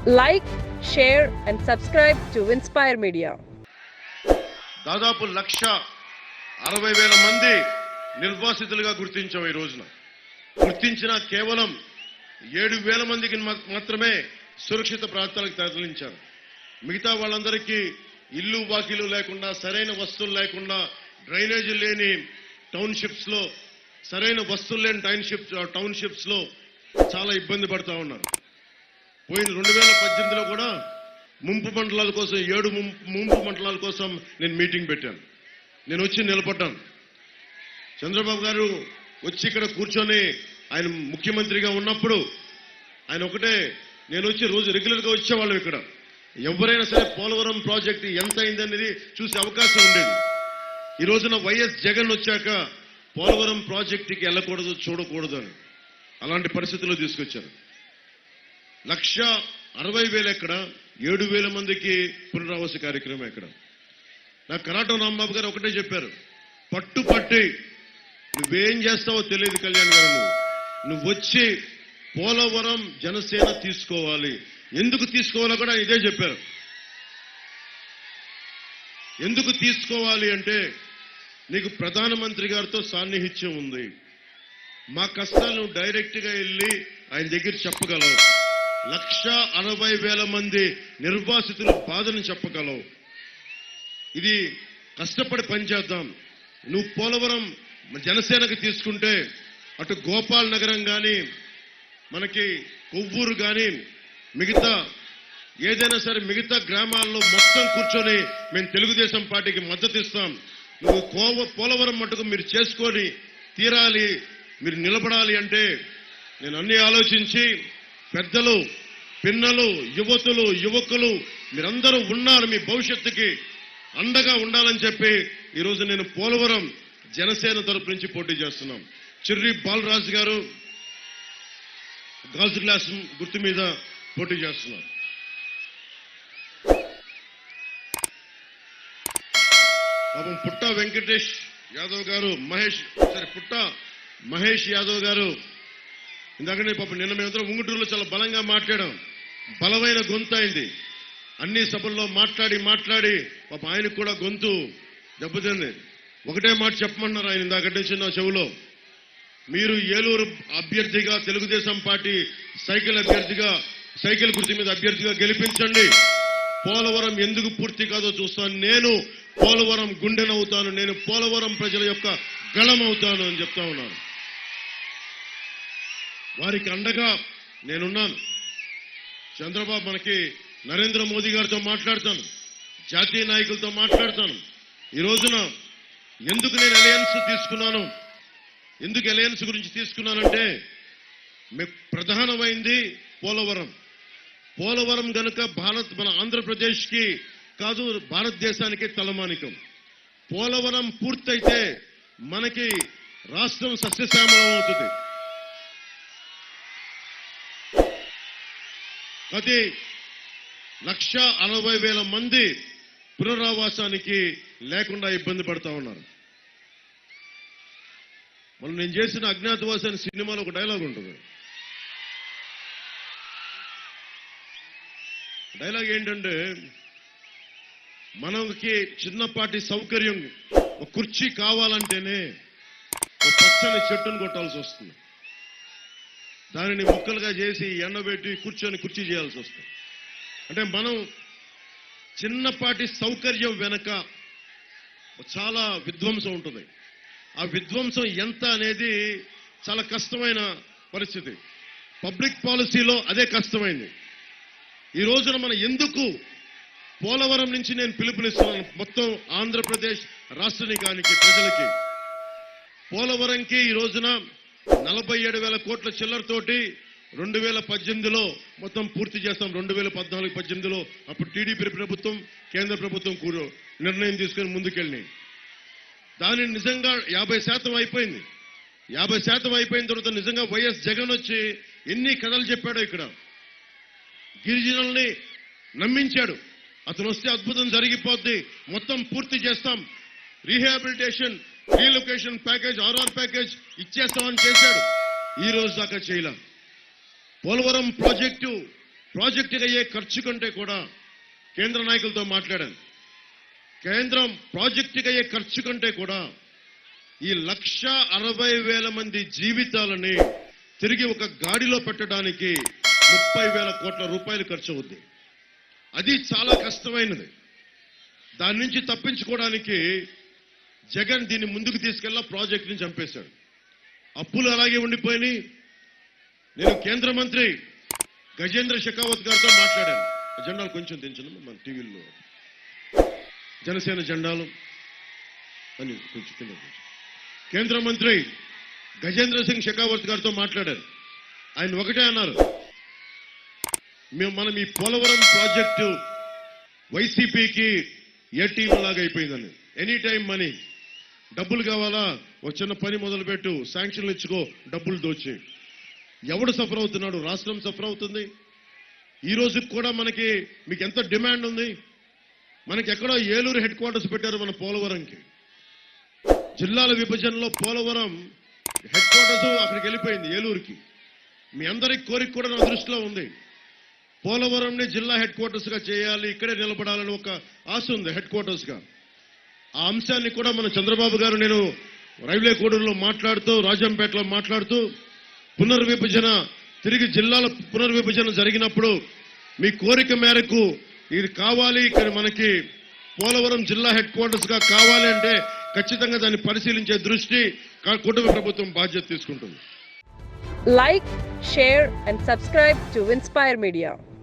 Like, share and subscribe to Inspire Media. దాదాపు 1,60,000 మంది నిర్వాసితులుగా గుర్తించాం. ఈ రోజున గుర్తించిన కేవలం 7,000 మందికి మాత్రమే సురక్షిత ప్రాంతాలకు తరలించారు. మిగతా వాళ్ళందరికీ ఇల్లు వాకిలు లేకుండా, సరైన వస్తువులు లేకుండా, డ్రైనేజీ లేని టౌన్షిప్స్ లో, సరైన వస్తువులు లేని టౌన్షిప్స్ లో చాలా ఇబ్బంది పడతా ఉన్నారు. పోయిన 2018లో కూడా ముంపు మండలాల కోసం 7 ముంపు మండలాల కోసం నేను మీటింగ్ పెట్టాను. నేను వచ్చి నిలబడ్డాను. చంద్రబాబు గారు వచ్చి ఇక్కడ కూర్చొని ఆయన ముఖ్యమంత్రిగా ఉన్నప్పుడు ఆయన ఒకటే, నేను వచ్చి రోజు రెగ్యులర్ గా వచ్చేవాళ్ళం. ఇక్కడ ఎవరైనా సరే పోలవరం ప్రాజెక్టు ఎంత అయిందనేది చూసే అవకాశం ఉండేది. ఈ రోజున వైఎస్ జగన్ వచ్చాక పోలవరం ప్రాజెక్టుకి వెళ్ళకూడదు, చూడకూడదు అని అలాంటి పరిస్థితుల్లో తీసుకొచ్చారు. 1,60,000 ఎక్కడ, 7,000 మందికి పునరావాస కార్యక్రమం ఎక్కడ. నాకు కరాటం రాంబాబు గారు ఒకటే చెప్పారు, పట్టుపట్టి నువ్వేం చేస్తావో తెలియదు కళ్యాణ్ గారు, నువ్వు వచ్చి పోలవరం జనసేన తీసుకోవాలి. ఎందుకు తీసుకోవాలో కూడా ఇదే చెప్పారు. ఎందుకు తీసుకోవాలి అంటే, నీకు ప్రధానమంత్రి గారితో సాన్నిహిత్యం ఉంది, మా కష్టాలను డైరెక్ట్ గా వెళ్ళి ఆయన దగ్గర చెప్పగలవు, 1,60,000 మంది నిర్వాసితుల బాధను చెప్పగలవు, ఇది కష్టపడి పనిచేద్దాం. నువ్వు పోలవరం జనసేనకు తీసుకుంటే అటు గోపాల్ నగరం కానీ, మనకి కొవ్వూరు కానీ, మిగతా ఏదైనా సరే మిగతా గ్రామాల్లో మొత్తం కూర్చొని మేము తెలుగుదేశం పార్టీకి మద్దతు ఇస్తాం. నువ్వు పోలవరం మట్టుకు మీరు చేసుకొని తీరాలి, మీరు నిలబడాలి అంటే నేను అన్ని ఆలోచించి, పెద్దలు, పిన్నలు, యువతులు, యువకులు మీరందరూ ఉన్నారు, మీ భవిష్యత్తుకి అండగా ఉండాలని చెప్పి ఈరోజు నేను పోలవరం జనసేన తరపు నుంచి పోటీ చేస్తున్నాం. చిర్రి బాలరాజు గారు గాజు గ్లాస్ గుర్తు మీద పోటీ చేస్తున్నారు. పాపం పుట్ట వెంకటేష్ యాదవ్ గారు, పుట్ట మహేష్ యాదవ్ గారు ఇందాకనే పాపం నిన్న మేమందరం ఉంగుటూరులో చాలా బలంగా మాట్లాడాం. బలమైన గొంతు అయింది. అన్ని సభల్లో మాట్లాడి పాపం ఆయనకు కూడా గొంతు దెబ్బతింది. ఒకటే మాట చెప్పమన్నారు ఆయన ఇందాక నుంచి నా చెవులో, మీరు ఏలూరు అభ్యర్థిగా, తెలుగుదేశం పార్టీ సైకిల్ గుర్తు మీద అభ్యర్థిగా గెలిపించండి. పోలవరం ఎందుకు పూర్తి కాదో చూస్తాను, నేను పోలవరం గుండెనవుతాను, నేను పోలవరం ప్రజల యొక్క గళమవుతాను అని చెప్తా ఉన్నాను. వారికి అండగా నేనున్నాను. చంద్రబాబు మనకి నరేంద్ర మోదీ గారితో మాట్లాడతాను, జాతీయ నాయకులతో మాట్లాడతాను. ఈ రోజున ఎందుకు నేను అలయన్స్ తీసుకున్నాను, ఎందుకు అలయన్స్ గురించి తీసుకున్నానంటే, ప్రధానమైంది పోలవరం గనుక మన ఆంధ్రప్రదేశ్కి కాదు, భారతదేశానికి తలమానికం. పోలవరం పూర్తయితే మనకి రాష్ట్రం సస్యశ్యామలం అవుతుంది. అది 1,60,000 మంది పునరావాసానికి లేకుండా ఇబ్బంది పడతా ఉన్నారు. మనం నేను చేసిన అజ్ఞాతవాసి అనే సినిమాలో ఒక డైలాగ్ ఉంటుంది. డైలాగ్ ఏంటంటే, మనకి చిన్నపాటి సౌకర్యం, ఒక కుర్చీ కావాలంటేనే ఒక పచ్చని చెట్టును కొట్టాల్సి వస్తుంది, దానిని ముక్కలుగా చేసి ఎండబెట్టి కుర్చీ చేయాల్సి వస్తుంది. అంటే మనం చిన్నపాటి సౌకర్యం వెనక చాలా విధ్వంసం ఉంటుంది. ఆ విధ్వంసం ఎంత అనేది చాలా కష్టమైన పరిస్థితి. పబ్లిక్ పాలసీలో అదే కష్టమైంది. ఈ రోజున మనం ఎందుకు పోలవరం నుంచి నేను పిలుపునిస్తున్నాను మొత్తం ఆంధ్రప్రదేశ్ రాష్ట్రానికి, ప్రజలకి. పోలవరంకి ఈ రోజున 47,000 కోట్ల చిల్లరతోటి 2018లో మొత్తం పూర్తి చేస్తాం. 2014-18లో అప్పుడు టీడీపీ ప్రభుత్వం, కేంద్ర ప్రభుత్వం కూడా నిర్ణయం తీసుకుని ముందుకెళ్ళి దాని నిజంగా 50% అయిపోయింది. 50% అయిపోయిన తర్వాత నిజంగా వైఎస్ జగన్ వచ్చి ఎన్ని కథలు చెప్పాడో, ఇక్కడ గిరిజనుల్ని నమ్మించాడు. అతను వస్తే అద్భుతం జరిగిపోద్ది, మొత్తం పూర్తి చేస్తాం, rehabilitation, relocation package, RR package ఇచ్చేస్తామని చేశాడు. ఈ రోజు దాకా చేయలే. పోలవరం ప్రాజెక్టు ప్రాజెక్టుకి అయ్యే ఖర్చు కంటే కూడా కేంద్ర నాయకులతో మాట్లాడాను. కేంద్రం ప్రాజెక్టుకి అయ్యే ఖర్చు కంటే కూడా ఈ 1,60,000 మంది జీవితాలని తిరిగి ఒక గాడిలో పెట్టడానికి 30,000 కోట్ల రూపాయలు ఖర్చు అవుద్ది. అది చాలా కష్టమైనది. దాని నుంచి తప్పించుకోవడానికి జగన్ దీన్ని ముందుకు తీసుకెళ్ళా ప్రాజెక్టుని చంపేశాడు. అప్పులు అలాగే ఉండిపోయినాయి. నేను కేంద్ర మంత్రి గజేంద్ర షెకావత్ గారితో మాట్లాడాను. జెండాలు కొంచెం దించను, మన టీవీలో జనసేన జెండాలు అని కొంచెం కింద. కేంద్ర మంత్రి గజేంద్ర సింగ్ షెకావత్ గారితో మాట్లాడారు. ఆయన ఒకటే అన్నారు, మనం ఈ పోలవరం ప్రాజెక్టు వైసీపీకి ఏటీఎం లాగా అయిపోయిందని. ఎనీ టైం మనీ, డబ్బులు కావాలా, ఒక చిన్న పని మొదలుపెట్టు, శాంక్షన్లు ఇచ్చుకో, డబ్బులు దోచి. ఎవడు సఫర్ అవుతున్నాడు? రాష్ట్రం సఫర్ అవుతుంది. ఈ రోజుకి కూడా మీకు ఎంత డిమాండ్ ఉంది? మనకి ఎక్కడో ఏలూరు హెడ్ క్వార్టర్స్ పెట్టారు మన పోలవరంకి. జిల్లాల విభజనలో పోలవరం హెడ్ క్వార్టర్స్ అక్కడికి వెళ్ళిపోయింది, ఏలూరుకి. మీ అందరి కోరిక కూడా నా దృష్టిలో ఉంది. పోలవరంని జిల్లా హెడ్ క్వార్టర్స్ గా చేయాలి, ఇక్కడే నిలబడాలని ఒక ఆశ ఉంది హెడ్ క్వార్టర్స్ గా. ఆ అంశాన్ని కూడా మన చంద్రబాబు గారు నేను రైల్వే కోడూరులో మాట్లాడుతూ, రాజంపేటలో మాట్లాడుతూ, పునర్విభజన తిరిగి జిల్లాల పునర్విభజన జరిగినప్పుడు మీ కోరిక మేరకు ఇది కావాలి, ఇక్కడ మనకి పోలవరం జిల్లా హెడ్ క్వార్టర్స్ గా కావాలి అంటే ఖచ్చితంగా దాన్ని పరిశీలించే దృష్టి కుటుంబ ప్రభుత్వం బాధ్యత తీసుకుంటుంది. Like, share and subscribe to Inspire Media.